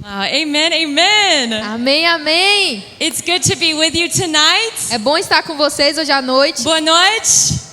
Amen, amen. Amém, amém. It's good to be with you tonight. É bom estar com vocês hoje à noite. Boa noite.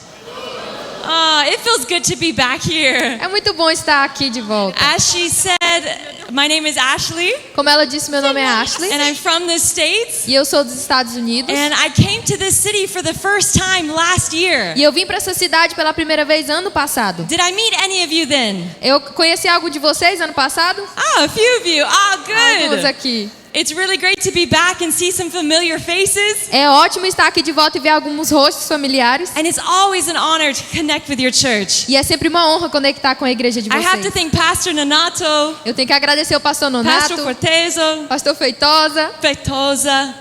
It feels good to be back here. É muito bom estar aqui de volta. As she said, my name is Ashley. Como ela disse, meu nome é Ashley. And I'm from the States. E eu sou dos Estados Unidos. And I came to this city for the first time last year. E eu vim para essa cidade pela primeira vez ano passado. Did I meet any of you then? Eu conheci algum de vocês ano passado? A few of you. Alguns Good. aqui. It's really great to be back and see some familiar faces. É ótimo estar aqui de volta e ver alguns rostos familiares. And it's always an honor to connect with your church. E é sempre uma honra conectar com a igreja de I have to vocês. thank Pastor Nonato, Eu tenho que agradecer o pastor Nonato, Pastor Fortezo, pastor Feitosa. Fetosa.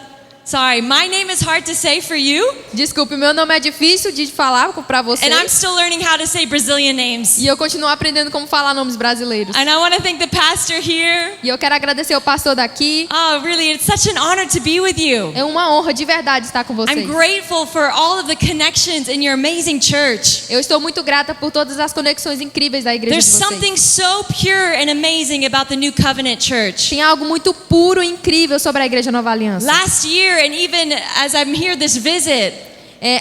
Sorry, my name is hard to say for you, Desculpe, meu nome é difícil de falar para and I'm vocês. still learning how to say Brazilian names. E eu continuo aprendendo como falar nomes brasileiros. And I want to thank the pastor here. E eu quero agradecer o pastor daqui. Really, it's such an honor to be with you. É uma honra de verdade estar com vocês. I'm grateful for all of the connections in your amazing church. Eu estou muito grata por todas as conexões incríveis da igreja There's de vocês. something so pure and amazing about the New Covenant Church. Tem algo muito puro e incrível sobre a igreja Nova Aliança. Last year, and even as I'm here this visit,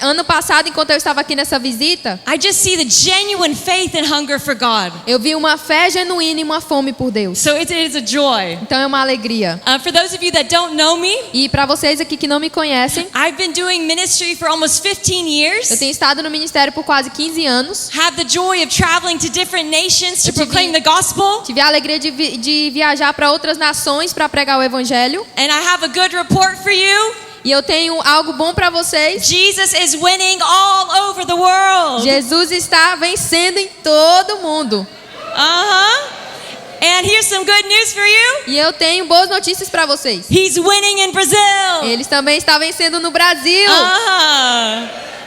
Ano passado, enquanto eu estava aqui nessa visita, I just see the genuine faith and hunger for God. eu vi uma fé genuína e uma fome por Deus. So it is a joy. Então é uma alegria. For those of you that don't know me, E para vocês aqui que não me conhecem, I've been doing ministry for almost 15 eu years. tenho estado no ministério por quase 15 anos. Have the joy of traveling to different nations to Eu tive- proclaim the gospel. Tive a alegria de viajar para outras nações para pregar o evangelho. And I have a good report for you. E eu tenho algo bom para vocês. Jesus is winning all over the world. Jesus está vencendo em todo mundo. And here's some good news for you. E eu tenho boas notícias para vocês. He's winning in Brazil. Eles também estão vencendo no Brasil.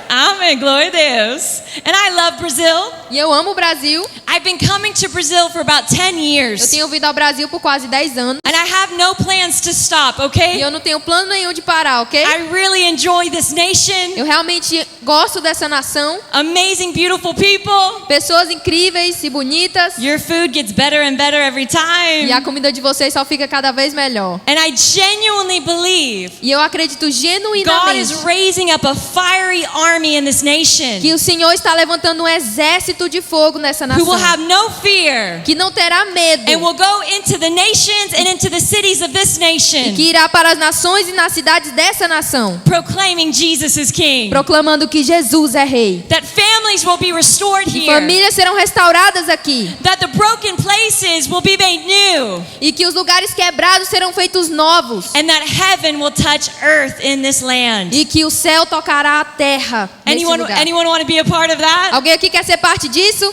Amém, glória a Deus. And I love Brazil. E eu amo o Brasil. I've been coming to Brazil for about 10 Eu years. tenho vindo ao Brasil por quase 10 anos. And I have no plans to stop, E okay? eu não tenho plano nenhum de parar, ok? I really enjoy this nation. Eu realmente gosto dessa nação. Amazing, beautiful people. Pessoas incríveis e bonitas. Your food gets better and better every E a time. comida de vocês só fica cada vez melhor. And I genuinely believe E eu acredito God is genuinamente raising up a fiery army in this nation que o Senhor está levantando um exército de fogo nessa who will nação. have no fear Que não terá medo. and will go into the nations and into the cities of this E nation que irá para as nações e nas cidades dessa nação. proclaiming Jesus is King. Proclamando que Jesus é rei. That families will be restored E here. famílias serão restauradas aqui. That the broken places will be made new. E que os lugares quebrados serão feitos novos. And that heaven will touch earth in this land. E que o céu tocará a terra nesse lugar. Anyone want to be a part of that? Alguém aqui quer ser parte disso?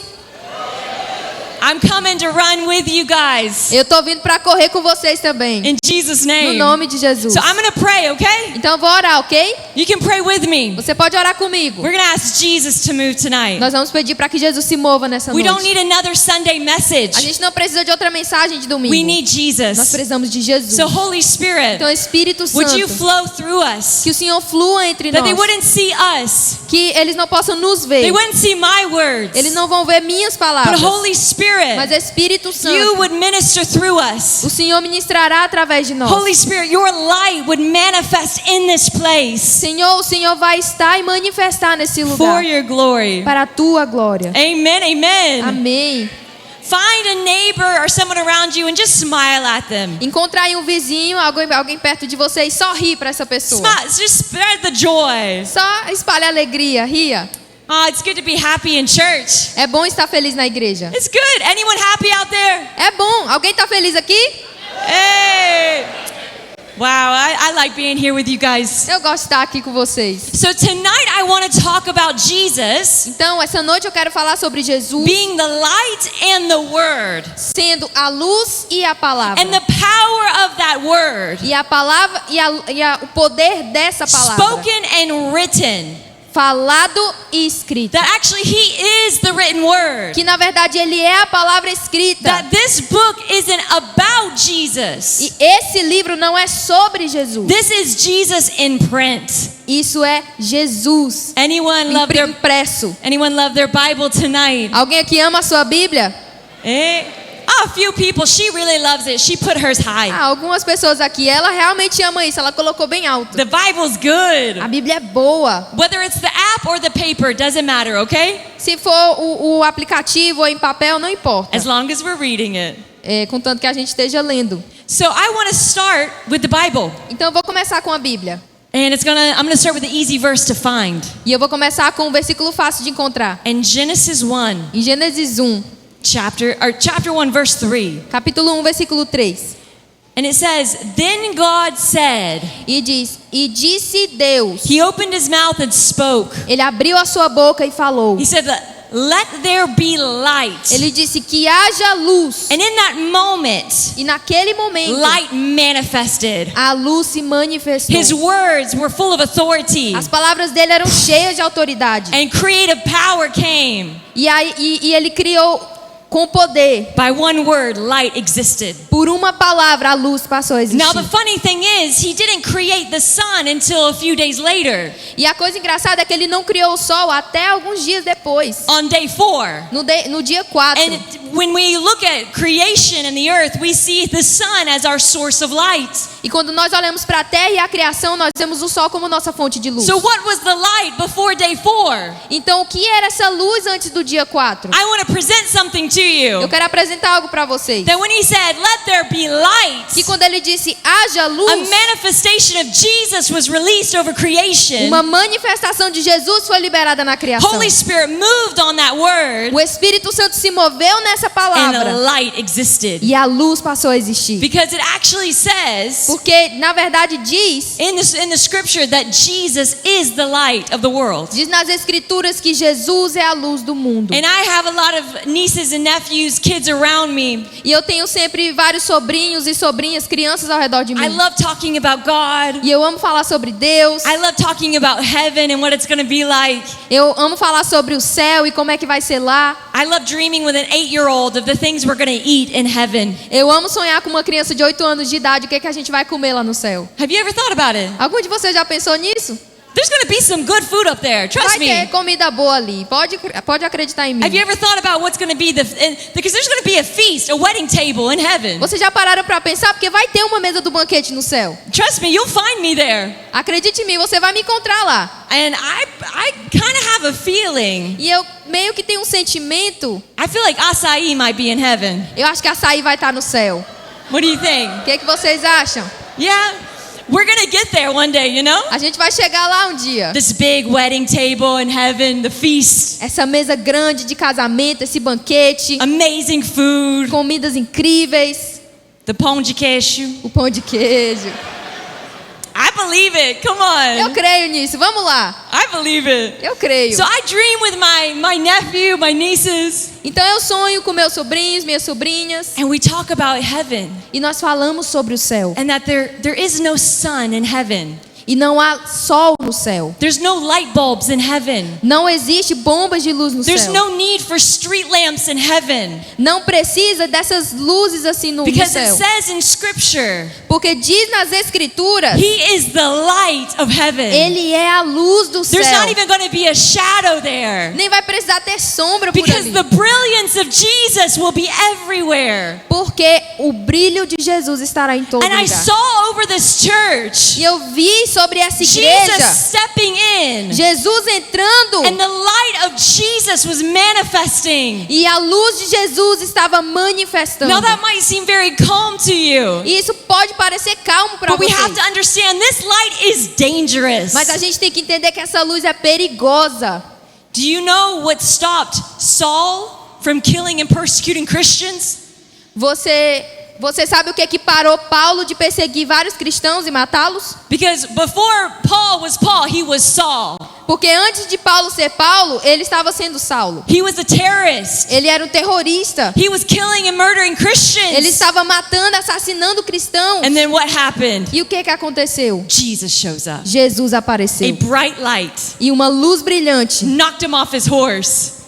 I'm coming to run with you guys. Eu tô vindo para correr com vocês também. In Jesus' No name. nome de Jesus. So I'm going to pray, okay? Então eu vou orar, ok? You can pray with me. Você pode orar comigo. We're going to ask Jesus to move tonight. Nós vamos pedir para que Jesus se mova nessa We don't noite. need another Sunday A message. gente não precisa de outra mensagem de domingo. We need Nós Jesus. precisamos de Jesus. So Holy Spirit, Então Espírito would you Santo, flow through us? que o Senhor flua entre That they nós. wouldn't see us. Que eles não possam nos ver. They wouldn't see my words. Eles não vão ver minhas But palavras. Holy Spirit, Mas Espírito you Santo, would minister through us. o Senhor ministrará através de nós. Holy Spirit, your light would manifest in this place Senhor, o Senhor vai estar e manifestar nesse for lugar your glory. para a tua glória. Amen, amen. Amém. Find a neighbor or someone around you and just smile at them. Encontrar aí um vizinho, alguém perto de você e só ri para essa pessoa. Smile, just spread the joy. Só espalhe alegria, ria. It's good to be happy in church. É bom estar feliz na igreja. It's good. Anyone happy out there? É bom. Alguém está feliz aqui? Hey. Wow, I like being here with you guys. Eu gosto de estar aqui com vocês. So tonight I want to talk about Jesus Então, essa noite eu quero falar sobre Jesus being the light and the word. sendo a luz e a palavra. And the power of that word, E a palavra o poder dessa palavra. spoken and written, Falado e escrito. that actually he is the written word. Que na verdade ele é a palavra escrita. That this book isn't about Jesus. E esse livro não é sobre Jesus. This is Jesus in print. Isso é Jesus Anyone love their impresso. Bible tonight? Alguém aqui ama a sua Bíblia? Eh? A few people, she really loves it. She put hers high. Algumas pessoas aqui, ela realmente ama isso, ela colocou bem alto. The Bible's good. A Bíblia é boa. Whether it's the app or the paper, doesn't matter, okay? Se for o aplicativo ou em papel, não importa. As long as we're reading it. Contanto que a gente esteja lendo. So I want to start with the Bible. Então eu vou começar com a Bíblia. And I'm gonna start with the easy verse to find. E eu vou começar com um versículo fácil de encontrar. In Genesis 1, Em Gênesis 1, chapter 1, verse 3. capítulo 1, versículo 3. And it says, Then God said, E diz: E disse Deus. He opened his mouth and spoke. Ele abriu a sua boca e falou. He said, Let there be light. Ele disse que haja luz. And in that moment, E naquele momento, light manifested. a luz se manifestou. His words were full of authority. As palavras dele eram cheias de autoridade. And creative power came. E ele criou com poder. By one word, light existed. Por uma palavra, a luz passou a existir. Now the funny thing is, he didn't create the sun until a few days later. E a coisa engraçada é que ele não criou o sol até alguns dias depois. On day 4. No dia 4. And when we look at creation and the earth, we see the sun as our source of light. E quando nós olhamos para a terra e a criação, nós vemos o sol como nossa fonte de luz. So what was the light before day 4? Então o que era essa luz antes do dia 4? I want to present something to you. Eu quero apresentar algo para vocês. That when he said, let there be light, Que quando ele disse haja a luz, manifestation of Jesus was released over creation. uma manifestação de Jesus foi liberada na criação. Holy Spirit moved on that word, O Espírito Santo se moveu nessa and a palavra light existed. e a luz passou a existir. Because it actually says Porque na verdade diz in the scripture that Jesus is the light of the world. Diz nas escrituras que Jesus é a luz do mundo. And I have a lot of nieces and nephews, kids around me. E eu tenho sempre vários sobrinhos e sobrinhas, crianças ao redor de mim. I love talking about God. E eu amo falar sobre Deus. I love talking about heaven and what it's going to be like. Eu amo falar sobre o céu e como é que vai ser lá. I love dreaming with an 8-year-old of the things we're going to eat in heaven. Eu amo sonhar com uma criança de 8 anos de idade o que é que a gente vai comer lá no céu. Have you ever thought about it? Algum de vocês já pensou nisso? There's going to be some good food up there. Trust Vai ter me. comida boa ali. Pode acreditar em mim. Have you ever thought about what's going to be because there's going to be a feast, a wedding table in heaven. Vocês já pararam para pensar? Porque vai ter uma mesa do banquete no céu. Trust me, you'll find me there. Acredite em mim, você vai me encontrar lá. And I kind of have a feeling. E eu meio que tenho um sentimento. I feel like acai might be in heaven. Eu acho que açaí vai estar no céu. What do you think? O que vocês acham? Yeah. We're going to get there one day, you know? A gente vai chegar lá um dia. This big wedding table in heaven, the feast. Essa mesa grande de casamento, esse banquete, Amazing food. comidas incríveis, The pão de queijo. o pão de queijo. I believe it. Come Eu on. creio nisso. Vamos lá. I believe it. Eu creio. So I dream with my nephew, my nieces, Então eu sonho com meus sobrinhos, minhas sobrinhas, and we talk about heaven e nós falamos sobre o céu. and that there is no sun in heaven. E não há sol no céu. There's no light bulbs in heaven. Não existe bombas de luz no There's céu. no need for street lamps in heaven. Não precisa dessas luzes assim no Because it céu. says in scripture, Porque diz nas escrituras, He is the light of heaven. Ele é a luz do There's céu. not even going to be a shadow there. Nem vai precisar ter sombra por Because ali. the brilliance of Jesus will be everywhere. Porque o brilho de Jesus estará em todo And I lugar. saw over this church E eu vi sobre essa Jesus igreja stepping in. Jesus entrando And the light of Jesus was manifesting. e a luz de Jesus estava manifestando. Now that might seem very calm to you. E isso pode parecer calmo para But we have vocês. to understand this light is dangerous. Mas a gente tem que entender que essa luz é perigosa. Do you know what stopped Saul from killing and persecuting Christians? Você sabe o que parou Paulo de perseguir vários cristãos e matá-los? Because before Paul, he was Saul. Porque antes de Paulo ser Paulo, ele estava sendo Saulo. He was a terrorist. Ele era um terrorista. He was killing and murdering Christians. Ele estava matando, assassinando cristãos. And then what happened? E o que aconteceu? Jesus shows up. Jesus A apareceu. bright light E uma luz brilhante knocked him off his horse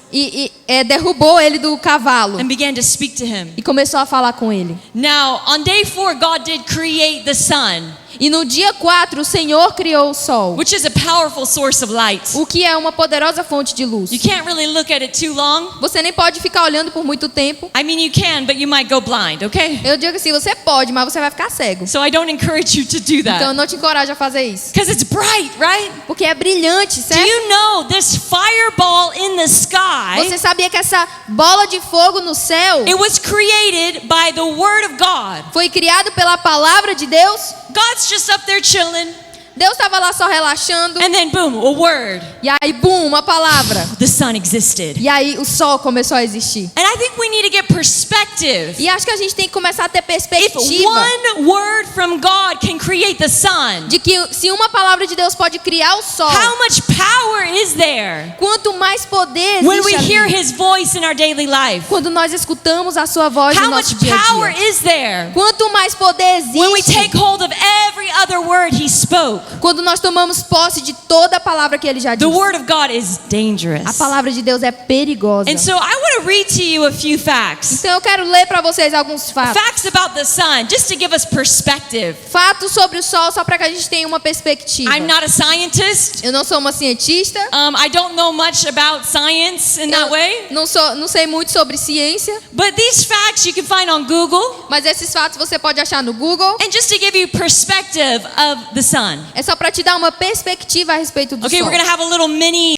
derrubou ele do cavalo and began to speak to him. e começou a falar com ele. Now, on day 4, God did create the sun. E no dia 4, o Senhor criou o sol, which is a powerful source of light. o que é uma poderosa fonte de luz. You can't really look at it too long. Você nem pode ficar olhando por muito tempo. I mean, you can, but you might go blind, okay? Eu digo assim, você pode, mas você vai ficar cego. So I don't encourage you to do Então eu that. não te encorajo a fazer isso. Because it's bright, right? Porque é brilhante, Do certo? you know this fireball in the sky? Você sabia que essa bola de fogo no céu It was created by the Word of God. foi criado pela palavra de Deus? God's just up there chilling, Deus estava lá só relaxando. and then boom, a word. E aí, bum, uma palavra. The sun existed. E aí o sol começou a existir. And I think we need to get perspective. E acho que a gente tem que começar a ter If perspectiva one word from God can create the sun, de que se uma palavra de Deus pode criar o sol, how much power is there quanto mais poder when we existe hear ali. His voice in our daily life? Quando nós escutamos a sua voz no How nosso much dia a power dia. is there Quanto mais poder when we existe take hold of every other word He spoke? quando nós tomamos posse de toda a palavra que ele já The disse. Word of God is A dangerous. palavra de Deus é perigosa. And so I want to read to you a few facts. Então eu quero ler para vocês alguns fatos. Facts about the sun, just to give us perspective. Fatos sobre o sol, só para que a gente tenha uma perspectiva. I'm not a scientist. Eu não sou uma cientista. I don't know much about science in that way. Não sei muito sobre ciência. But these facts you can find on Google. Mas esses fatos você pode achar no Google. And just to give you perspective of the sun. É só para te dar uma perspectiva a respeito do Okay, sol. we're going to have a little mini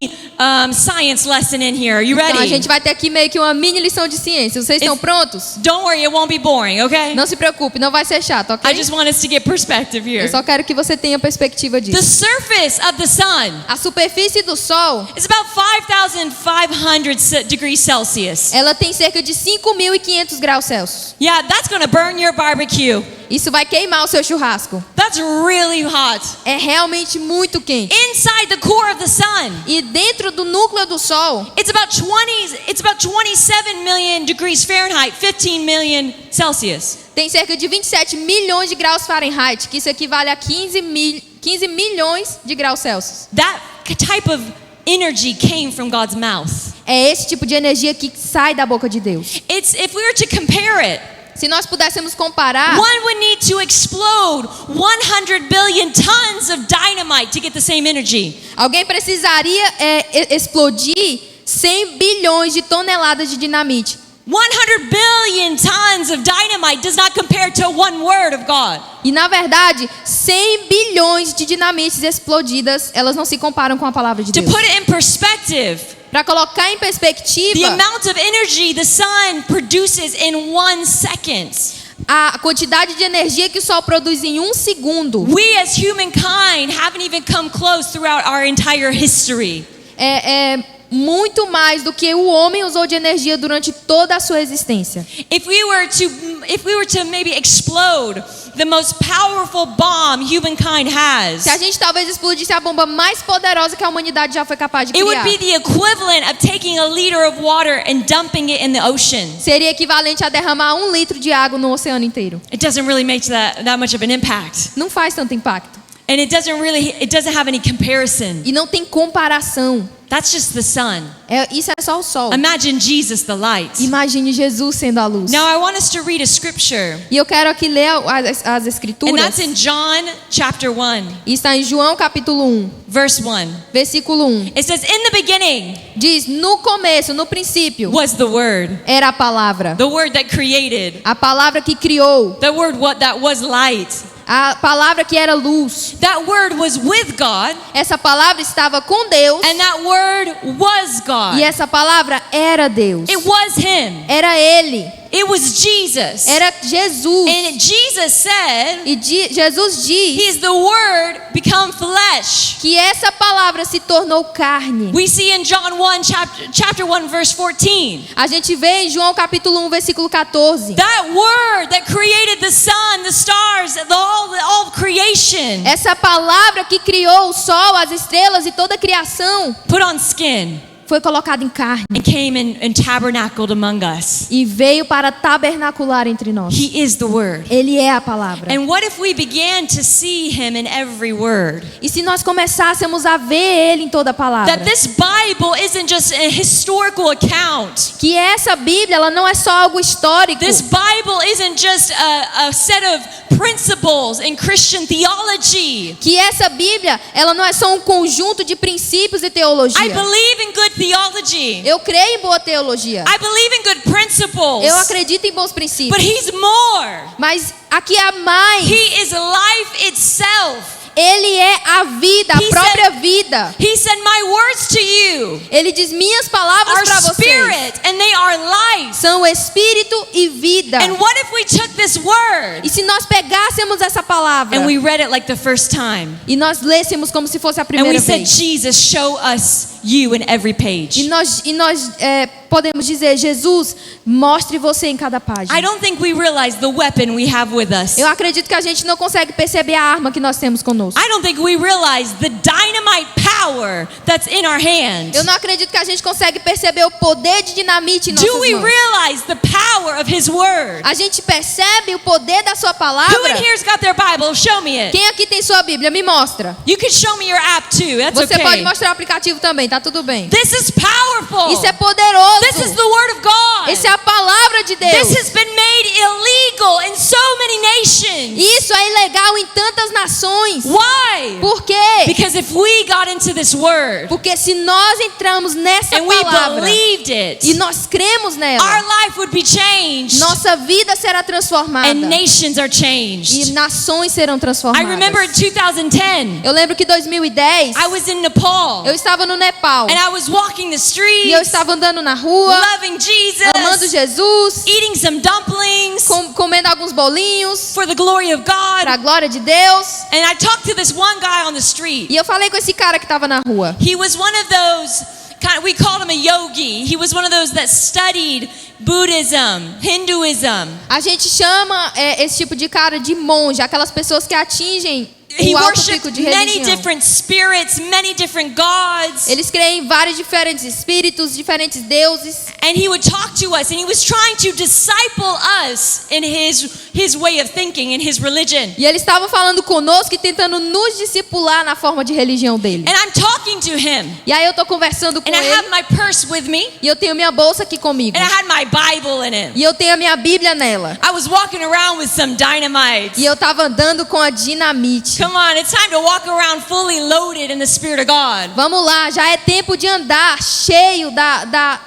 science lesson in here. Are you Então a ready? gente vai ter aqui meio que uma mini lição de ciência. Vocês estão prontos? Don't worry, it won't be boring, okay? Não se preocupe, não vai ser chato, ok? I just want us to get perspective here. Eu só quero que você tenha perspectiva The disso. surface of the sun A superfície do sol, is about 5,500 degrees Celsius. ela tem cerca de 5.500 graus Celsius. Yeah, that's going to burn your barbecue. Isso vai queimar o seu churrasco. That's really hot. É realmente muito quente. Inside the core of the sun, E dentro do núcleo do sol, it's about 27 million degrees Fahrenheit, 15 million Celsius. tem cerca de 27 milhões de graus Fahrenheit, que isso equivale a 15 milhões de graus Celsius. That type of energy came from God's mouth. É esse tipo de energia que sai da boca de Deus. If we were to compare it, Se nós pudéssemos comparar, one would need to explode 100 billion tons of dynamite to get the same energy. alguém precisaria explodir 100 bilhões de toneladas de dinamite. 100 billion tons of dynamite does not compare to one word of God. E na verdade, 100 bilhões de dinamites explodidas, elas não se comparam com a palavra de To Deus. put it in perspective, Para colocar em the perspectiva, amount of energy the sun produces in 1 second. a quantidade de energia que o sol produz em 1 segundo We as humankind haven't even come close throughout our entire history. é muito mais do que o homem usou de energia durante toda a sua existência. If we were to maybe explode the most powerful bomb humankind has, Se a gente talvez explodisse a bomba mais poderosa que a humanidade já foi capaz de it would criar, be the equivalent of taking a liter of water and dumping it in the ocean. seria equivalente a derramar 1 litro de água no oceano inteiro. It doesn't really make that much of an impact. Não faz tanto impacto. And it doesn't have any comparison. E não tem comparação. That's just the sun. Isso é só o sol. Imagine Jesus the light. Imagine Jesus sendo a luz. Now I want us to read a scripture. E eu quero aqui ler as And escrituras. that's in John chapter 1, E está em João capítulo 1, verse 1. versículo 1. It says, in the beginning Diz, no começo, no princípio, was the word. era a palavra. The word that created. A palavra que criou. The word that was light. A palavra que era luz. That word was with God. Essa palavra estava com Deus. And that word was God. E essa palavra era Deus. It was Him. Era Ele. It was Jesus. Era Jesus. And Jesus said, E Jesus diz He's the Word become flesh. que essa palavra se tornou carne. We see in John 1, chapter 1, verse 14. A gente vê em João capítulo 1, versículo 14. That Word that created the sun, the stars, all creation, Essa palavra que criou o sol, as estrelas e toda a criação, put on skin. foi colocado em carne and came and tabernacled among us. e veio para tabernacular entre nós. He is the Word. Ele é a palavra. And what if we began to see Him in every word? E se nós começássemos a ver Ele em toda a palavra? That this Bible isn't just a historical account. Que essa Bíblia, ela não é só algo histórico. This Bible isn't just a set of principles in Christian theology. Que essa Bíblia, ela não é só um conjunto de princípios e teologia. I believe in good theology. Eu creio em boa teologia. I believe in good principles. Eu acredito em bons princípios. But He's more. Mas aqui há mais. He is life itself. Ele é a vida, a He própria vida. He said, "My words to you Ele diz: minhas palavras are para vocês spirit and they are life." são espírito e vida. And what if we took this word E se nós pegássemos essa palavra and we read it like the first time? e nós lêssemos como se fosse a And primeira we said, vez. "Jesus, show us you in every page." E nós podemos dizer: Jesus, mostre você em cada I página. don't think we realize the weapon we have with us. Eu acredito que a gente não consegue perceber a arma que nós temos conosco. I don't think we realize the dynamite power that's in our hand. Eu não acredito que a gente consegue perceber o poder de dinamite em nossas Do we mãos. realize the power of His Word? A gente percebe o poder da sua Who in palavra. here's got their Bible? Show me it. Quem aqui tem sua Bíblia? Me mostra. You can show me your app too. That's Você pode okay. mostrar o aplicativo também, tá tudo bem. This is powerful. Isso é poderoso. This is the Word of God. Isso é a palavra de Deus. This has been made illegal in so many nations. Isso é ilegal em tantas nações. Why? Por quê? Because if we got into this Word Porque se nós entramos nessa and we palavra believed it, e nós cremos nela, our life would be changed nossa vida será transformada and nations are e changed. nações serão I transformadas. remember in 2010, Eu lembro que em 2010 I was in Nepal eu estava no Nepal and I was walking the e eu streets, estava andando na rua, loving amando Jesus, Jesus, eating some dumplings comendo alguns bolinhos for the glory of para a God. glória de Deus. And I talked to this one guy on the street. E eu falei com esse cara que estava na rua. He was one of those, we called him a yogi. He was one of those that studied Buddhism, Hinduism. A gente chama esse tipo de cara de monge, aquelas pessoas que atingem He o alto worshipped pico de many religião. different spirits, many different gods. Eles creem em vários diferentes espíritos, diferentes deuses. And he would talk to us, and he was trying to disciple us in his way of thinking, in his religion. E eles estavam falando conosco e tentando nos discipular na forma de religião dele. And I'm talking to him, E aí eu tô conversando com and I have ele my purse with me, e eu tenho minha bolsa aqui comigo. and I had my Bible in it. E eu tenho a minha Bíblia nela. I was walking around with some dynamite. E eu tava andando com a dinamite. Come on, it's time to walk around fully loaded in the Spirit of God. Vamos lá, já é tempo de andar cheio da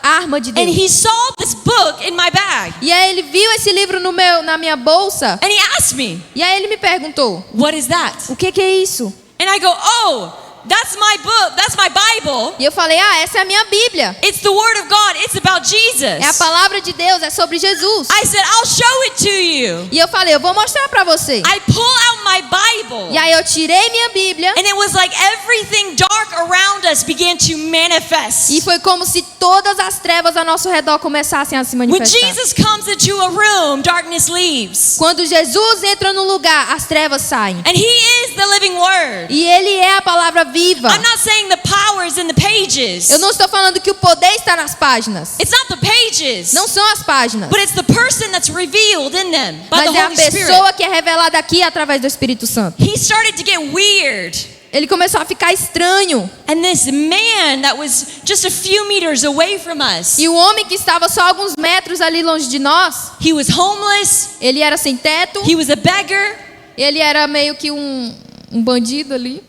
arma de And Deus. he saw this book in my bag, E aí ele viu esse livro na minha bolsa. and he asked me, E aí ele me perguntou: "What is that?" o que é isso? And I go, "Oh, that's my book. That's my Bible. E eu falei: essa é a minha Bíblia. It's the Word of God. It's about Jesus." É a palavra de Deus, é sobre Jesus. I said, "I'll show it to you." E eu falei: eu vou mostrar pra você. I pull out my Bible, E aí eu tirei minha Bíblia and it was like everything dark around us began to manifest. e foi como se todas as trevas ao nosso redor começassem a se When manifestar. Jesus comes into a room, darkness leaves. Quando Jesus entra no lugar, as trevas saem. And He is the living Word. E Ele é a palavra viva. I'm not saying the power is in the pages. Eu não estou falando que o poder está nas páginas. It's not the pages. Não são as páginas. But it's the person that's revealed in them by the Mas é a Holy Spirit. pessoa que é revelada aqui através do Espírito Santo. He started to get weird. Ele começou a ficar estranho. And this man that was just a few meters away from us, E o homem que estava só alguns metros ali longe de nós, he was homeless, ele era sem teto, he was a beggar. ele era meio que um bandido ali.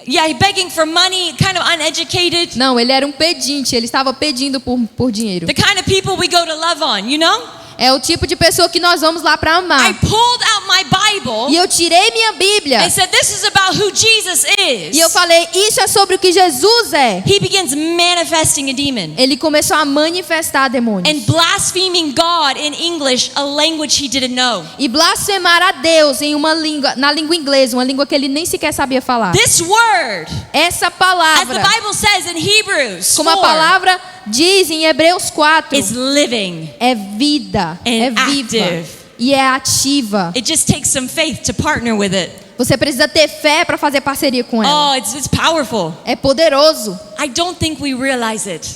Yeah, begging for money, kind of uneducated. Não, ele era um pedinte, ele estava pedindo por dinheiro. The kind of people we go to love on, you know? É o tipo de pessoa que nós vamos lá para I amar. pulled out my Bible E eu tirei minha Bíblia and said, "This is about who Jesus is." e eu falei: isso é sobre o que Jesus é. He begins manifesting a demon Ele começou a manifestar demônios and blaspheming God in English, a language he didn't know. e blasfemar a Deus em na língua inglesa, uma língua que ele nem sequer sabia falar. This word, Essa as the palavra, Bible says in Hebrews como a 4, palavra diz em Hebreus 4, is living é vida, é and viva active. e é ativa. It just takes some faith to partner with it. Você precisa ter fé para fazer parceria com ela. Oh, it's powerful. É poderoso. I don't think we realize it.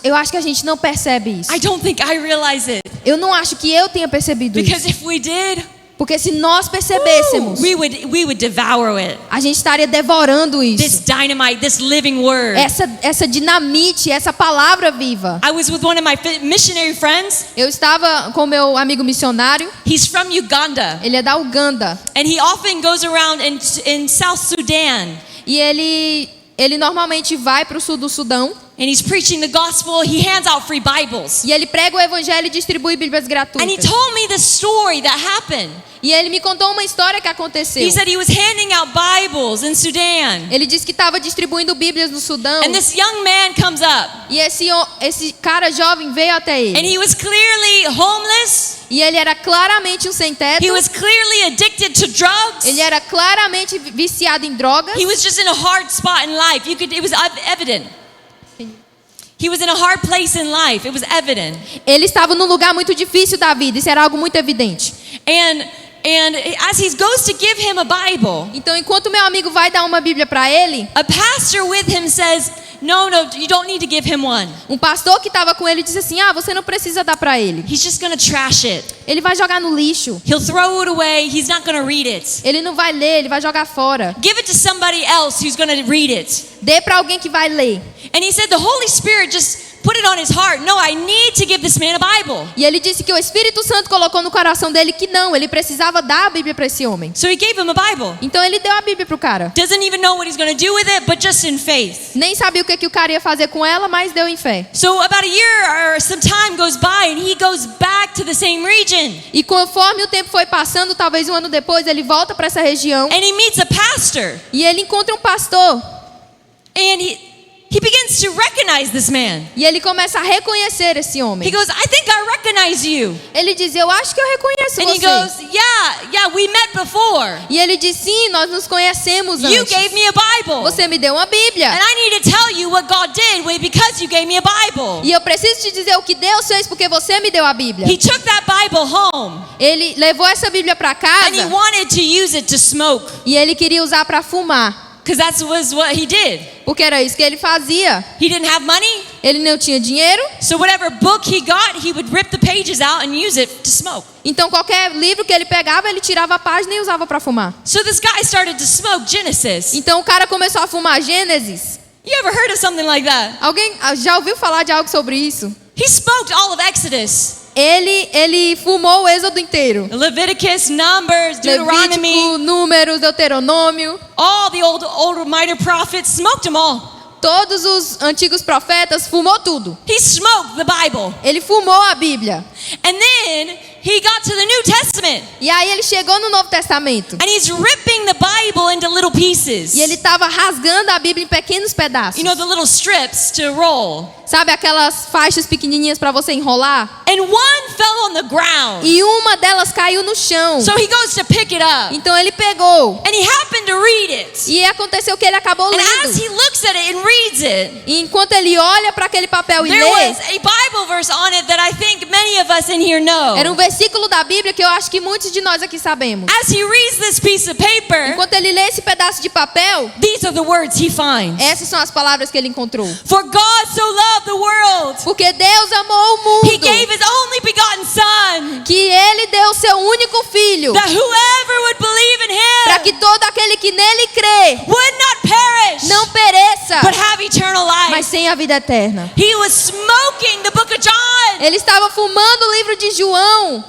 Eu acho que a gente não percebe isso. I don't think I realize it. Eu não acho que eu tenha percebido isso. Because if we did, Porque se nós percebêssemos, we would devour it. a gente estaria devorando This isso. dynamite, this living word. Essa dinamite, essa palavra viva. I was with one of my missionary friends. Eu estava com meu amigo missionário. He's from Uganda, Ele é da Uganda. and he often goes around in South Sudan, E ele normalmente vai para o sul do Sudão. and he's preaching the gospel. He hands out free Bibles. E ele prega o evangelho e distribui bíblias And he gratuitas. told me the story that happened. E ele me contou uma história que aconteceu. He said he was handing out Bibles in Sudan, Ele disse que estava distribuindo bíblias no Sudão. and this young man comes up, E esse cara jovem veio até and ele. he was clearly homeless. E ele era claramente um sem-teto. He was clearly addicted to drugs. Ele era claramente viciado em drogas. He was just in a hard spot in life. It was evident. He was in a hard place in life. It was evident. Ele estava num lugar muito difícil da vida. Isso era algo muito evidente. And as he goes to give him a Bible, Então, enquanto meu amigo vai dar uma Bíblia para ele, a pastor with him says, no, you don't need to give him one. um pastor que estava com ele disse assim: você não precisa dar para ele. He's just going to trash it. Ele vai jogar no lixo. He'll throw it away. He's not going to read it. Ele não vai ler, ele vai jogar fora. Give it to somebody else who's going to read it. Dê para alguém que vai ler. And he said the Holy Spirit just put it on his heart. No, I need to give this man a Bible. E ele disse que o Espírito Santo colocou no coração dele que não, ele precisava dar a Bíblia para esse homem. So he gave him a Bible. Então ele deu a Bíblia pro cara. Doesn't even know what he's going to do with it, but just in faith. Nem sabia o que o cara ia fazer com ela, mas deu em fé. So about a year or some time goes by, and he goes back to the same region. E conforme o tempo foi passando, talvez um ano depois, ele volta para essa região And he meets a pastor. e ele encontra um pastor. And he begins to recognize this man. E ele começa a reconhecer esse He homem. goes, I think I recognize you. Ele diz: eu acho que eu reconheço And he você. goes, yeah, we met before. E ele diz: sim, nós nos conhecemos You antes. gave me a Bible. Você me deu uma Bíblia. And I need to tell you what God did because you gave me a Bible. E eu preciso te dizer o que Deus fez porque você me deu a Bíblia. He took that Bible home, Ele levou essa Bíblia para and he casa wanted to use it to smoke, e ele queria usar para fumar. because that was what he did. Porque era isso que ele fazia. He didn't have money, Ele não tinha dinheiro. so whatever book he got, he would rip the pages out and use it to smoke. Então qualquer livro que ele pegava, ele tirava a página e usava para fumar. So this guy started to smoke Genesis. Então o cara começou a fumar Gênesis. You ever heard of something like that? Alguém já ouviu falar de algo sobre isso? He smoked all of Exodus, Ele fumou o Êxodo inteiro. Leviticus, Numbers, Deuteronomy, Levítico, Números, Deuteronômio. all the older minor prophets, smoked them all. Todos os antigos profetas, fumou tudo. He smoked the Bible. Ele fumou a Bíblia. And then he got to the New Testament, E aí ele chegou no Novo Testamento. and he's ripping the Bible into little pieces. E ele estava rasgando a Bíblia em pequenos pedaços. You know, the little strips to roll. Sabe aquelas faixas pequenininhas para você enrolar? And one fell on the ground. E uma delas caiu no chão. So he goes to pick it up, Então ele pegou. and he happened to read it. E aconteceu que ele acabou And as lendo. he looks at it and reads it, E enquanto ele olha para aquele papel e there lê, was a Bible verse on it that I think many of us in here know. era um versículo da Bíblia que eu acho que muitos de nós aqui sabemos. As he reads this piece of paper, Enquanto ele lê esse pedaço de papel, these are the words he finds. essas são as palavras que ele encontrou. For God so loved the world, Porque Deus amou o he mundo, gave his only begotten Son, que ele deu seu único filho, that whoever would believe in para him que todo aquele que nele crê would not perish, não pereça, but have eternal mas life. tenha a vida eterna. He was smoking the book of John. Ele estava fumando o livro de João.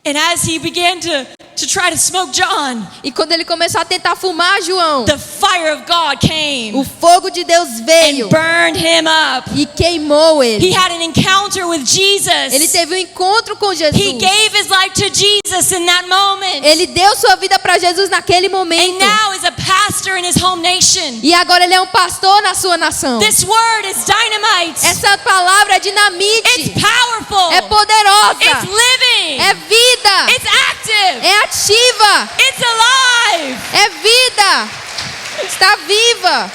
And as he began to try to smoke John, E quando ele começou a tentar fumar João, the fire of God came o fogo de Deus veio and burned him up. e queimou He ele. had an encounter with Ele Jesus. teve um encontro com He Jesus. gave his life to Jesus in that moment. Ele deu sua vida para Jesus naquele And momento. now is a pastor in his home nation. E agora ele é um pastor na sua nação. This word is dynamite. Essa palavra é It's dinamite. powerful. É It's poderosa. living. É vida. It's active. É ativa. It's alive. É vida. Está viva.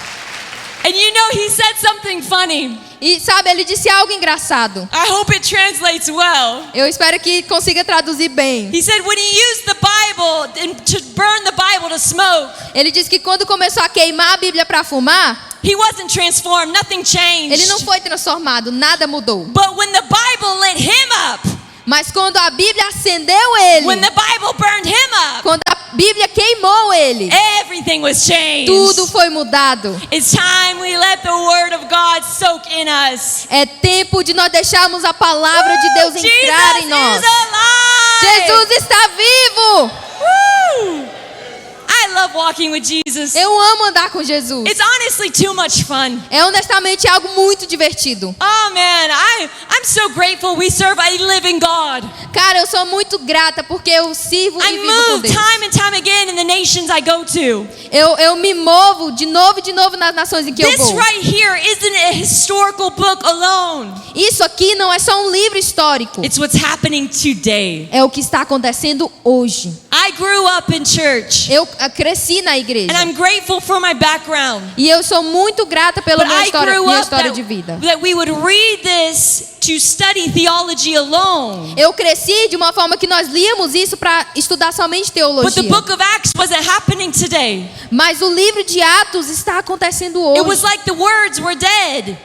And you know, he said something funny. E sabe, ele disse algo engraçado. I hope it translates well. Eu espero que consiga traduzir bem. He said when he used the Bible and to burn the Bible to smoke, Ele disse que quando começou a queimar a Bíblia para fumar, he wasn't transformed, nothing changed. ele não foi transformado, nada mudou. But when the Bible lit him up, Mas quando a Bíblia acendeu ele, when the Bible burned him up, quando a Bíblia queimou ele, everything was changed. tudo foi mudado. It's time we let the word of God soak in us. É tempo de nós deixarmos a palavra de Deus entrar Jesus em nós. is alive. Jesus está vivo. Woo! I love walking with Jesus. Eu amo andar com Jesus. It's honestly too much fun. É honestamente algo muito divertido. Oh man, I'm so grateful we serve a living God. Cara, eu sou muito grata porque eu sirvo I e vivo com move Deus. time and time again in the nations I go to. Eu me movo de novo e de novo nas nações em que eu This vou. right here isn't a historical book alone. Isso aqui não é só um livro histórico. It's what's happening today. É o que está acontecendo hoje. I grew up in church. Eu cresci na igreja. And I'm grateful for my background. E eu sou muito grata pela But minha I grew história up de vida. that we would read this to study theology alone. Eu cresci de uma forma que nós líamos isso para estudar somente But teologia. the book of Acts wasn't happening today. Mas o livro de Atos está acontecendo It was hoje. like the words were dead.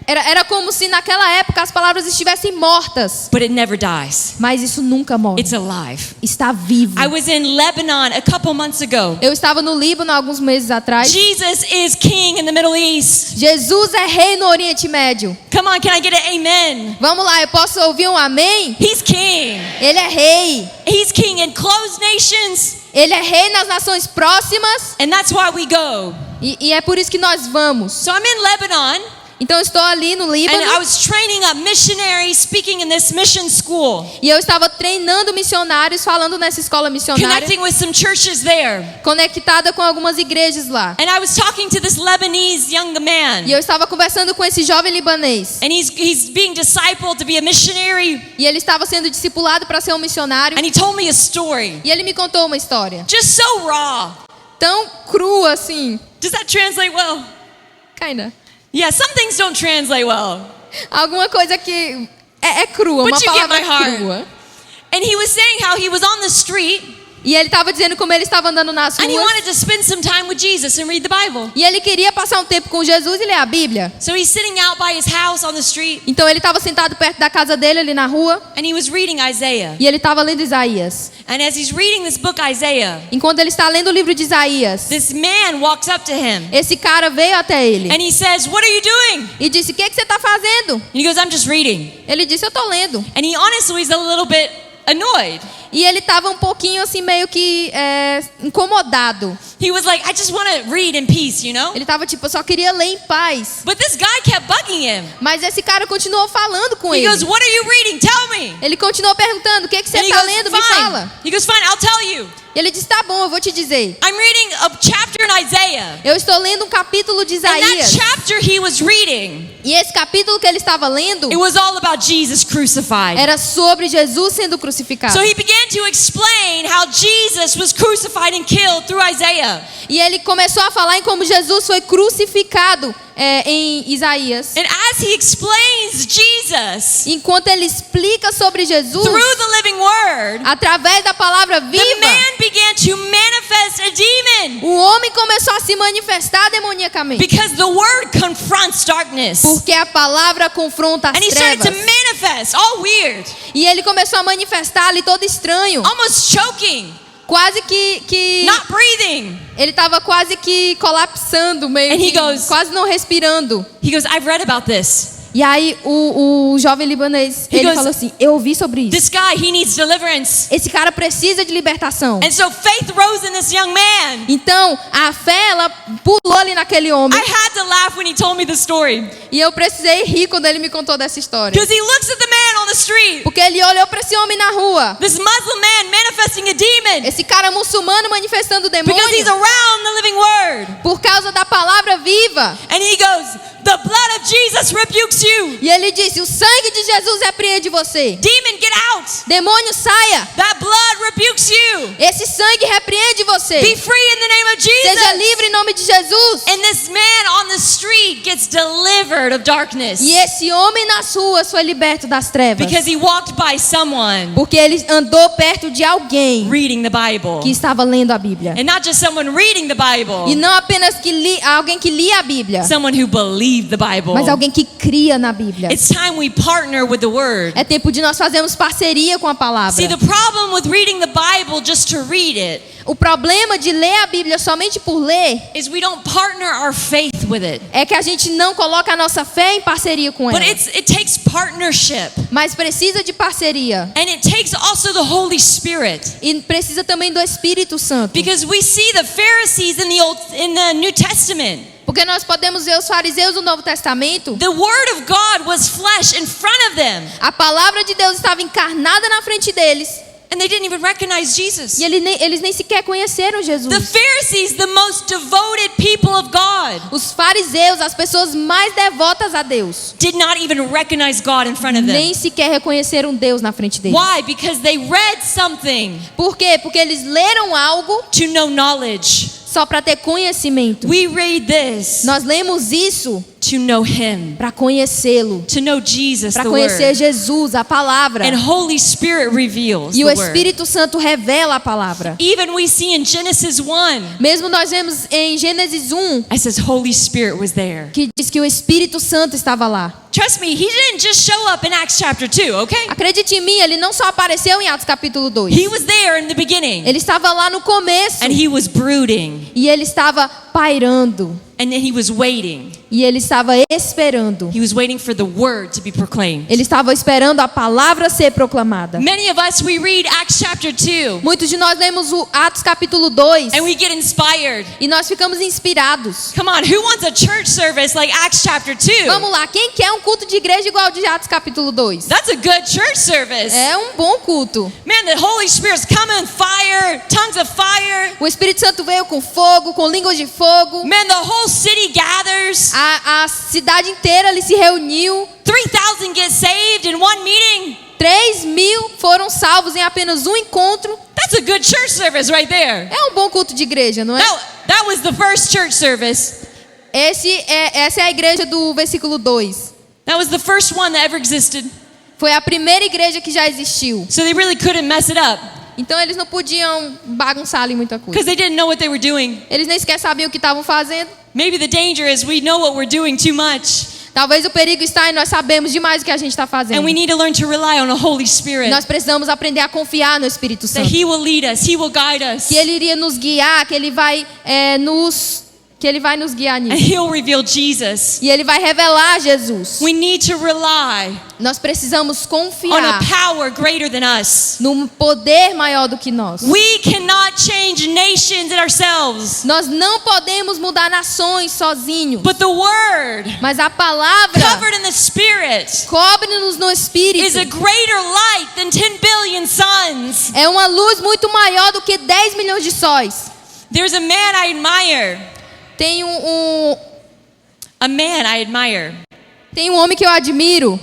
Era como se naquela época as palavras estivessem mortas. But it never dies. Mas isso nunca morre. It's alive. Está vivo. I was in Lebanon a couple months ago. Eu estava no Líbano alguns meses atrás. Jesus is king in the Middle East. Jesus é rei no Oriente Médio. Come on, can I get an amen? Vamos lá, eu posso ouvir um amém? He's king. Ele é rei. He's king in closed nations. Ele é rei nas nações próximas. And that's why we go. E é por isso que nós vamos. So I'm in Lebanon. Então eu estou ali no And I Líbano. was training up missionaries speaking in this mission school. E eu estava treinando missionários, falando nessa escola missionária. Connecting with some churches there. Conectada com algumas igrejas lá. And I was talking to this Lebanese young man. E eu estava conversando com esse jovem libanês. And he's being discipled to be a missionary. E ele estava sendo discipulado para ser um missionário. And he told me a story. E ele me contou uma história. Just so raw. Tão crua assim. Does that translate well? Kinda. Yeah, some things don't translate well. Alguma coisa que é crua, But uma you get palavra my heart. crua. And he was saying how he was on the street E ele estava dizendo como ele estava andando nas and he ruas. wanted to spend some time with Jesus and read the Bible. E ele queria passar um tempo com Jesus e ler a Bíblia. So he's sitting out by his house on the street Então ele estava sentado perto da casa dele ali na rua. and he was reading Isaiah. E ele estava lendo Isaías. And as he's reading this book Isaiah, Enquanto ele está lendo o livro de Isaías, this man walks up to him esse cara veio até ele. and he says, "What are you doing?" E disse, o que você está fazendo? And he goes, "I'm just reading." Ele disse, eu estou lendo. And he honestly is a little bit annoyed. E ele estava um pouquinho assim, meio que incomodado. He was like, "I just want to read in peace, you know?" Ele estava tipo, eu só queria ler em paz. But this guy kept bugging him. Mas esse cara continuou falando com He ele. goes, "What are you reading? Tell me." Ele continuou perguntando, o que você And he está goes, lendo? Me fala. "Fine." He goes, "Fine, I'll tell you. E ele disse, tá bom, eu vou te dizer. I'm reading a chapter in Isaiah." Eu estou lendo um capítulo de And that Isaías. chapter he was reading, E esse capítulo que ele estava lendo it was all about Jesus crucified. era sobre Jesus sendo crucificado. So he began to explain how Jesus was crucified and killed through Isaiah. E ele começou a falar em como Jesus foi crucificado em Isaías. And as he explains Jesus Enquanto ele explica sobre Jesus, through the living word, através da palavra the viva, man began to manifest a demon. o homem começou a se manifestar demoniacamente. Because the word confronts darkness. Porque a palavra confronta as And he started to trevas. manifest, all weird, E ele começou a manifestar ali todo estranho. almost choking, Quase que not breathing. ele estava quase que colapsando, meio And he que, goes- quase não respirando. He goes, "I've read about this. E aí o jovem libanês, He ele goes- falou assim, eu ouvi sobre isso. This guy, he needs deliverance." Esse cara precisa de libertação. And so faith rose in this young man. Então, a fé, ela pulou ali naquele homem. I had to laugh when he told me the story. E eu precisei rir quando ele me contou dessa história. Because he looks at the man on the street. Porque ele olhou para esse homem na rua. This Muslim man manifesting a demon. Esse cara muçulmano manifestando o Because he's demônio. around the living word. Por causa da palavra viva. And he goes, the blood of Jesus rebukes you. E ele disse: o sangue de Jesus repreende você. Demon, get out. Demônio, saia. That blood rebukes you. Esse sangue repreende você. Be free in the name of Seja Jesus. livre em nome de Jesus. And this man on the street gets delivered of darkness E esse homem nas ruas foi liberto das trevas. because he walked by someone Porque ele andou perto de alguém reading the Bible. que estava lendo a Bíblia. And not just someone reading the E Bible, não apenas alguém que lia a Bíblia, someone who believed the Bible. mas alguém que cria na Bíblia. It's time we partner with the Word. É tempo de nós fazermos parceria com a palavra. See, the problem with reading the Bible just to read it O problema de ler a Bíblia somente por ler is we don't partner our faith with it. é que a gente não coloca a nossa fé em parceria com But ela. it takes partnership. Mas precisa de parceria. And it takes also the Holy Spirit. E precisa também do Espírito Santo. Because we see the Pharisees in the New Testament. Porque nós podemos ver os fariseus do Novo Testamento. The Word of God was flesh in front of them. A palavra de Deus estava encarnada na frente deles. And they didn't even recognize Jesus. E eles nem sequer conheceram Jesus. The Pharisees, the most devoted people of God, Os fariseus, as pessoas mais devotas a Deus, did not even recognize God in front of them. nem sequer reconheceram Deus na frente deles. Why? Because they read something Por quê? Porque eles leram algo to know knowledge. só para ter conhecimento. We read this Nós lemos isso to know Him, para conhecê-lo, to know Jesus, para the conhecer Word. Jesus, a palavra. And Holy Spirit reveals E the o Word. Espírito Santo revela a palavra. Even we see in Genesis 1, Mesmo nós vemos em Gênesis 1 it says Holy Spirit was there. que diz que o Espírito Santo estava lá. Trust me, He didn't just show up in Acts chapter 2, okay? Acredite em mim, ele não só apareceu em Atos capítulo 2. He was there in the beginning, Ele estava lá no começo and He was brooding, e ele estava pairando and then He was waiting. e ele estava esperando. He was waiting for the Word to be proclaimed. Ele estava esperando a palavra ser proclamada. Many of us, we read Acts chapter 2, Muitos de nós lemos o Atos capítulo 2 and we get inspired. e nós ficamos inspirados. Come on, who wants a church service like Acts chapter 2? Vamos lá, quem quer um culto de igreja igual ao de Atos capítulo 2? That's a good church service. É um bom culto. Man, the Holy Spirit's coming, fire, tongues of fire. O Espírito Santo veio com fogo, com línguas de fogo. Man, the whole city gathers. A cidade inteira ali se reuniu. 3,000 get saved in one meeting. 3.000 foram salvos em apenas um encontro. That's a good church service right there. É um bom culto de igreja, não é? That was the first church service. Essa é a igreja do versículo 2. That was the first one that ever existed. Foi a primeira igreja que já existiu. So they really couldn't mess it up Então eles não podiam bagunçar ali muita coisa. because they didn't know what they were doing. Eles nem sequer sabiam o que estavam fazendo. Maybe the danger is we know what we're doing too much, Talvez o perigo está em nós sabemos demais o que a gente está fazendo. and we need to learn to rely on the Holy Spirit, Nós precisamos aprender a confiar no Espírito that Santo. He will lead us, He will guide us, Que Ele iria nos guiar, que Ele vai nos guiar and nisso. He'll reveal Jesus. E Ele vai revelar Jesus. We need to rely Nós precisamos on a confiar power greater than us. num poder maior do que nós. We cannot change nations and ourselves, Nós não podemos mudar nações sozinhos. but the Word, Mas a palavra covered in the Spirit, cobre-nos no is Espírito. a greater light than 10 billion suns. É uma luz muito maior do que 10 milhões de sóis. There's a man I admire. Tem Tem um homem que eu admiro.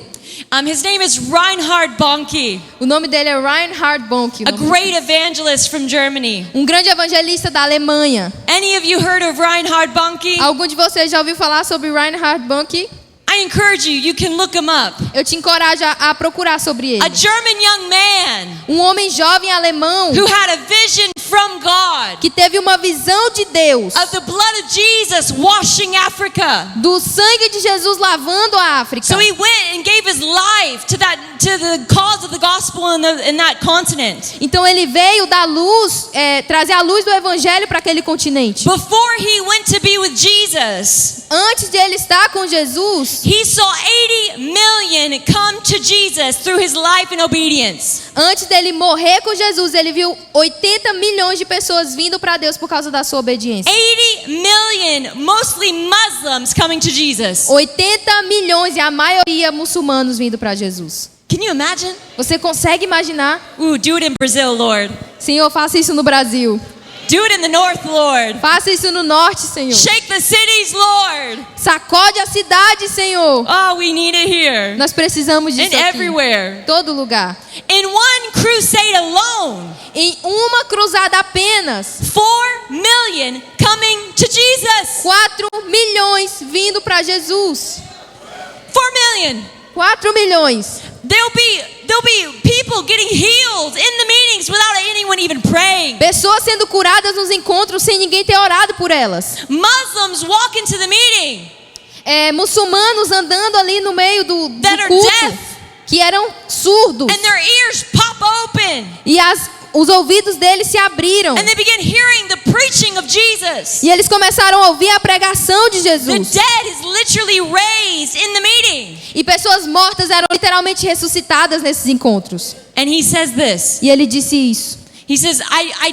His name is Reinhard Bonnke, O nome dele é Reinhard Bonnke. a great evangelist from Germany. Um grande evangelista da Alemanha. Any of you heard of Reinhard Bonnke? Algum de vocês já ouviu falar sobre Reinhard Bonnke? I encourage you, you can look him up. Eu te encorajo a procurar sobre ele. A German young man Um homem jovem alemão who had a vision from God que teve uma visão de Deus, of the blood of Jesus washing Africa. do sangue de Jesus lavando a África. So he went and gave his life to the cause of the gospel in that continent. Então ele veio dar luz, trazer a luz do evangelho para aquele continente. Before he went to be with Jesus, Antes de ele estar com Jesus, he saw 80 million come to Jesus through his life and obedience. antes dele morrer com Jesus, ele viu 80 milhões de pessoas vindo para Deus por causa da sua obediência. 80 million, mostly Muslims, coming to Jesus. 80 milhões e a maioria muçulmanos vindo para Jesus. Can you imagine? Você consegue imaginar? Ooh, do it in Brazil, Lord. Senhor, faça isso no Brasil. Do Do it in the north, Lord. Faça isso no norte, Senhor. Shake the cities, Lord. Sacode a cidade, Senhor. Oh, we need it here. Nós precisamos disso And aqui. everywhere. Todo lugar. In one crusade alone, Em uma cruzada apenas, 4 million coming to Jesus. 4 milhões vindo para Jesus. 4 million. 4 milhões. There'll be people getting healed in the meetings without anyone even praying. Pessoas sendo curadas nos encontros sem ninguém ter orado por elas. Muslims walk into the meeting Muçulmanos andando ali no meio do that are culto, deaf que eram surdos. and their ears pop open E os ouvidos deles se abriram. and they begin hearing the preaching of Jesus. E eles começaram a ouvir a pregação de The Jesus. dead is literally raised in the meeting. E pessoas mortas eram literalmente ressuscitadas nesses encontros. And he says this. E ele disse isso. He says, I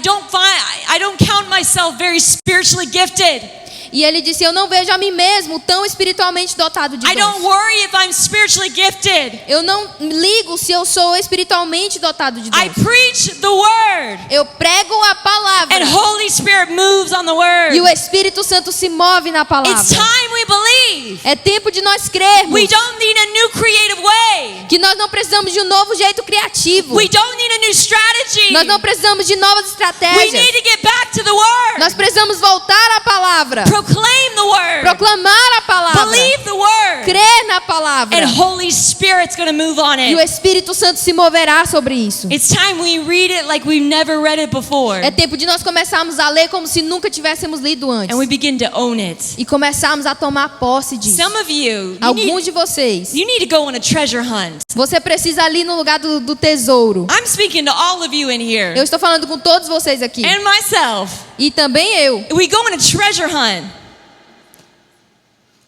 don't count myself very spiritually gifted. E ele disse, eu não vejo a mim mesmo tão espiritualmente dotado de I don't dons. worry if I'm spiritually gifted. Eu não ligo se eu sou espiritualmente dotado de I dons. preach the word. Eu prego a palavra. And Holy Spirit moves on the word. E o Espírito Santo se move na palavra. It's time we believe. É tempo de nós crermos We don't need a new creative way. que nós não precisamos de um novo jeito criativo. We don't need a new strategy. Nós não precisamos de novas We estratégias. need to get back to the word. Nós precisamos voltar à palavra. Proclaim the word. Proclamar a palavra. Believe the word. Crer na palavra. And Holy Spirit's going to move on E o it. Espírito Santo se moverá sobre isso. It's time we read it like we've never read it before. É tempo de nós começarmos a ler como se nunca tivéssemos lido antes. And we begin to own it. E começarmos a tomar posse disso. Some of you Alguns de vocês, you need to go on a treasure hunt. você precisa ali no lugar do tesouro. I'm speaking to all of you in here. Eu estou falando com todos vocês aqui. And myself. E também eu. We go on a treasure hunt.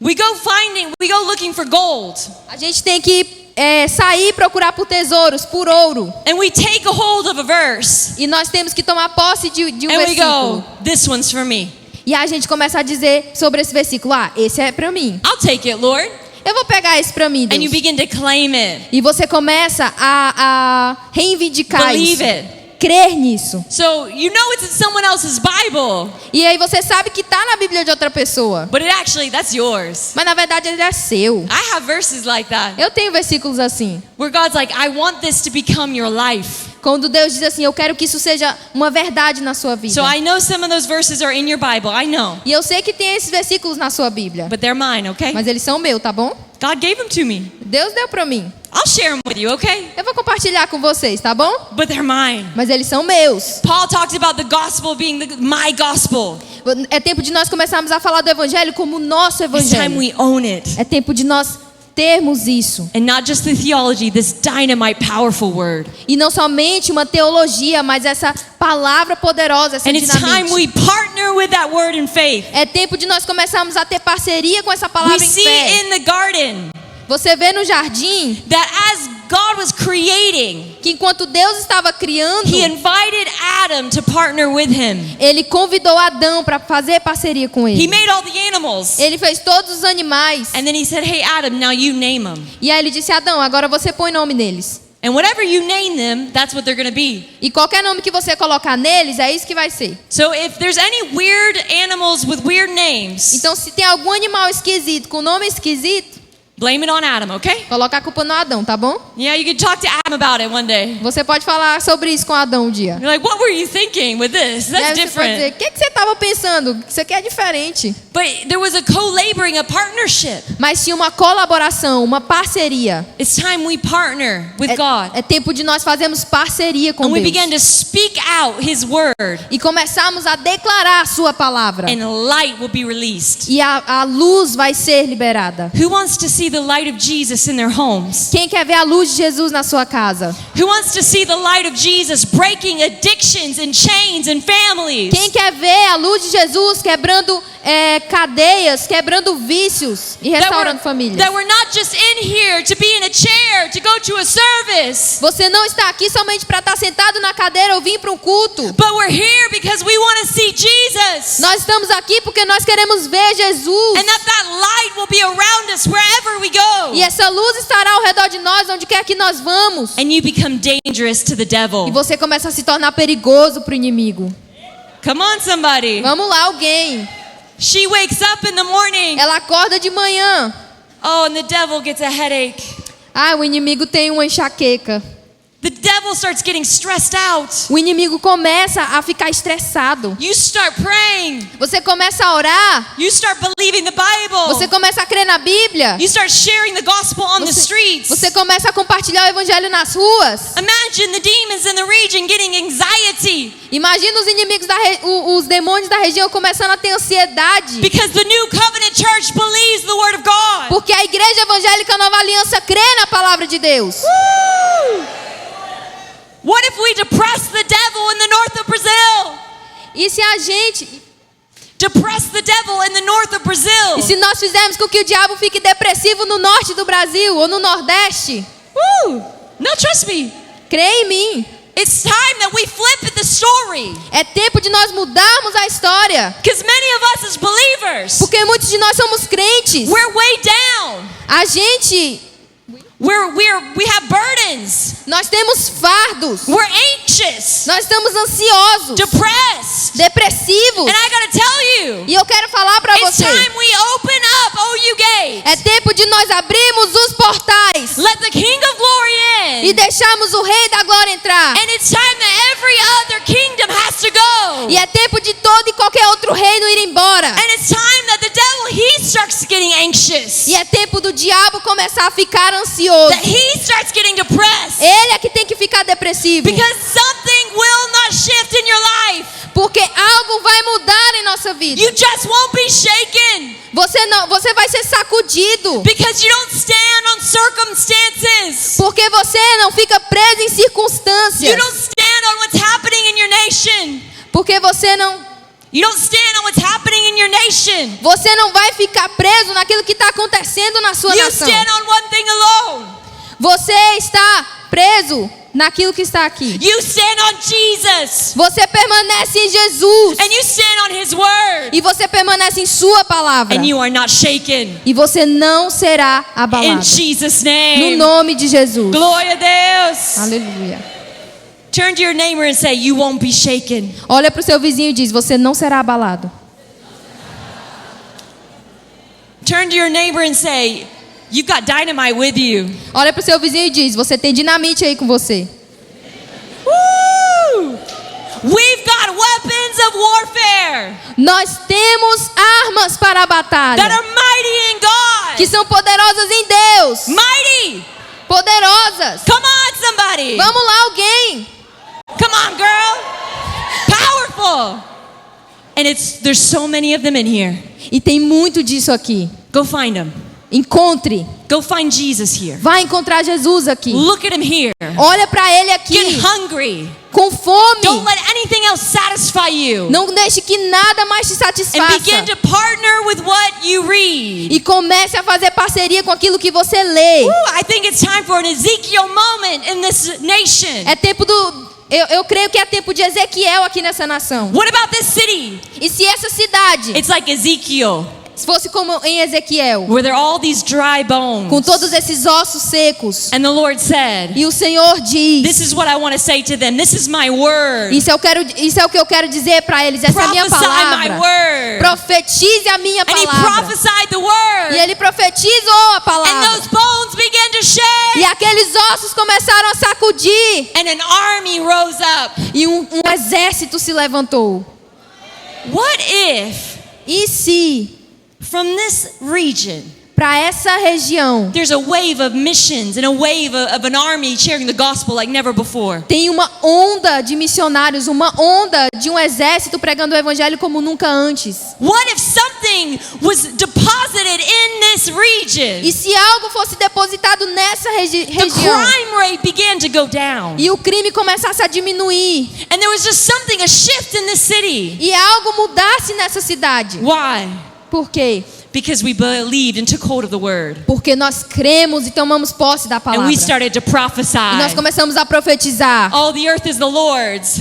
We go looking for gold. A gente tem que sair e procurar por tesouros, por ouro. And we take a hold of a verse. E nós temos que tomar posse de um And we versículo. go, this one's for me. E a gente começa a dizer sobre esse versículo: ah, esse é para mim. I'll take it, Lord. Eu vou pegar esse para mim, And you Deus. begin to claim it. E você começa a reivindicar isso. Believe it. Crer nisso. So you know it's in someone else's Bible, E aí você sabe que está na Bíblia de outra pessoa. but that's yours. Mas na verdade ele é seu. I have verses like that Eu tenho versículos assim. where God's like, I want this to become your life. Quando Deus diz assim, eu quero que isso seja uma verdade na sua vida. So I know some of those verses are in your Bible. I know. E eu sei que tem esses versículos na sua Bíblia. But they're mine, okay? Mas eles são meus, tá bom? God gave them to me. Deus deu para mim. I'll share them with you, okay? Eu vou compartilhar com vocês, tá bom? But they're mine. Mas eles são meus. Paul talks about the gospel being my gospel. É tempo de nós começarmos a falar do Evangelho como o nosso It's time Evangelho. we own it. É tempo de nós termos isso. And not just the theology, this dynamite, powerful word. E não somente uma teologia, mas essa palavra poderosa, essa And it's time dinamite. we partner with that word in faith. É tempo de nós começarmos a ter parceria com essa palavra We em see fé. in the garden Você vê no jardim that as God was creating, que enquanto Deus estava criando, He invited Adam to partner with Him. Ele convidou Adão para fazer parceria com He ele. made all the animals. Ele fez todos os animais. And then He said, hey, Adam, now you name them. E aí ele disse, Adão, agora você põe nome neles. And whatever you name them, that's what they're going to be. E qualquer nome que você colocar neles, é isso que vai ser. So if there's any weird animals with weird names, Então, se tem algum animal esquisito, com nome esquisito, blame it on Adam, okay? coloca a culpa no Adão, tá bom? Yeah, you can talk to Adam about it one day. Você pode falar sobre isso com Adão um dia. You're like, what were you thinking with this? E aí That's você pode dizer, different. o que você estava pensando? Isso aqui é diferente. But there was a co-laboring, a partnership. Mas tinha uma colaboração, uma parceria. It's time we partner with God. É tempo de nós fazermos parceria com And we Deus. began to speak out His word. E começarmos a declarar a sua palavra. And light will be released. E a luz vai ser liberada. Who wants to see the light of Jesus in their homes? Quem quer ver a luz de Jesus na sua casa? Who wants to see the light of Jesus breaking addictions and chains and families? Quem quer ver a luz de Jesus quebrando cadeias, quebrando vícios e restaurando famílias? that we're not just in here to be in a chair to go to a service, Você não está aqui somente para estar sentado na cadeira ou vir para um culto. but we're here because we want to see Jesus. Nós estamos aqui porque nós queremos ver Jesus. And that light will be around us wherever we go. E essa luz estará ao redor de nós, onde quer que nós vamos. And you become dangerous to the E devil. você começa a se tornar perigoso para o inimigo. Come on, somebody. Vamos lá, alguém. She wakes up in the morning. Ela acorda de manhã. Oh, and the devil gets a headache. Ah, o inimigo tem uma enxaqueca. The devil starts getting stressed out. O inimigo começa a ficar estressado. You start praying. Você começa a orar. You start believing the Bible. Você começa a crer na Bíblia. You start sharing the gospel on the streets. Você começa a compartilhar o evangelho nas ruas. Imagine the demons in the region getting anxiety Imagina os inimigos os demônios da região começando a ter ansiedade. because the new covenant church believes the word of God. Porque a igreja evangélica Nova Aliança crê na palavra de Deus. Woo! What if we depress the devil in the north of Brazil? E se a gente, Depress the devil in the north of Brazil. e se nós fizermos com que o diabo fique depressivo no norte do Brasil ou no nordeste? Woo! No, trust me. Crê em mim. It's time that we flip the story. É tempo de nós mudarmos a história. Because many of us as believers, Porque muitos de nós somos crentes. we're way down. A gente, We have burdens. nós temos fardos. We're anxious, Nós estamos ansiosos, depressed. depressivos. And I gotta tell you, E eu quero falar para it's você. time we open up OU Gate. É tempo de nós abrirmos os portais Let the King of Glory in. e deixarmos o Rei da Glória entrar. And it's time that every other kingdom has to go. E é tempo de todo e qualquer outro reino ir embora. And it's time that the devil, he starts getting anxious. E é tempo do diabo começar a ficar ansioso. That he starts getting depressed. Ele é que tem que ficar depressivo. Because something will not shift in your life. Porque algo vai mudar em nossa vida. You just won't be shaken. Você vai ser sacudido. Because you don't stand on circumstances. Porque você não fica preso em You circunstâncias. don't stand on what's happening in your nation. Porque você não You don't stand on what's happening in your nation. vai ficar preso naquilo que está acontecendo na sua You nação. stand on one thing alone. Você está preso naquilo que está aqui. You stand on Jesus. Você permanece em Jesus. And you stand on His Word. E você permanece em sua palavra. And you are not shaken. E você não será In abalado. Jesus' No name. nome de Jesus. Glória a Deus. Aleluia. Turn to your neighbor and say, you won't be shaken. Olha para o seu vizinho e diz: você não será abalado. Turn to your neighbor and say, you've got dynamite with you. Olha para o seu vizinho e diz: você tem dinamite aí com você. Woo! We've got weapons of warfare Nós temos armas para a that batalha are mighty in God. que são poderosas em Deus. Mighty. Poderosas. Come on, somebody. Vamos lá, alguém. Come on, girl. Powerful. And there's so many of them in here. E tem muito disso aqui. Go find them. Encontre. Go find Jesus here. Vai encontrar Jesus aqui. Look at him here. Olha para ele aqui. Get hungry. Com fome. Don't let anything else satisfy you. Não deixe que nada mais te And satisfaça. begin to partner with what you read. E comece a fazer parceria com aquilo que você lê. I think it's time for an Ezekiel moment in this nation. É tempo do... Eu creio que é tempo de Ezequiel aqui nessa nação. What about this city? E se essa cidade It's like Ezekiel, se fosse como em Ezequiel, where there are all these dry com bones. todos esses ossos secos, And the Lord said, e o Senhor diz: this is what I want to say to them. This is my word. isso é o que eu quero dizer para eles. Essa é a minha Prophesy my palavra. word. Profetize a minha And he palavra. prophesied the word. E ele profetizou a And palavra. those bones began to shake. E aqueles ossos começaram a sacudir. And an army rose up. E um exército se levantou. What if E se, from this region, para essa região, there's a wave of missions and a wave of an army sharing the gospel like never before? tem uma onda de missionários, uma onda de um exército pregando o evangelho como nunca antes? What if something was deposited in this region? E se algo fosse depositado nessa The região crime rate began to go down. e o crime começasse a diminuir And there was just something, a shift in this city. e algo mudasse nessa cidade? Why? Por quê? Because we believed and took hold of the word. Porque nós cremos e tomamos posse da And palavra. we started to prophesy. E nós começamos a profetizar. Oh, the earth is the Lord's.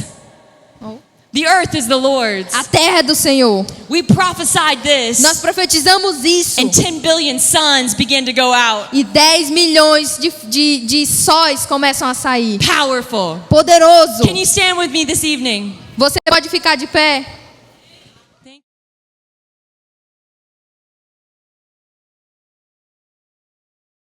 The earth is the Lord's. A terra é do Senhor. We prophesied this. Nós profetizamos isso. And 10 billion suns began to go out. E 10 milhões de sóis começam a sair. Powerful. Poderoso. Can you stand with me this evening? Você pode ficar de pé?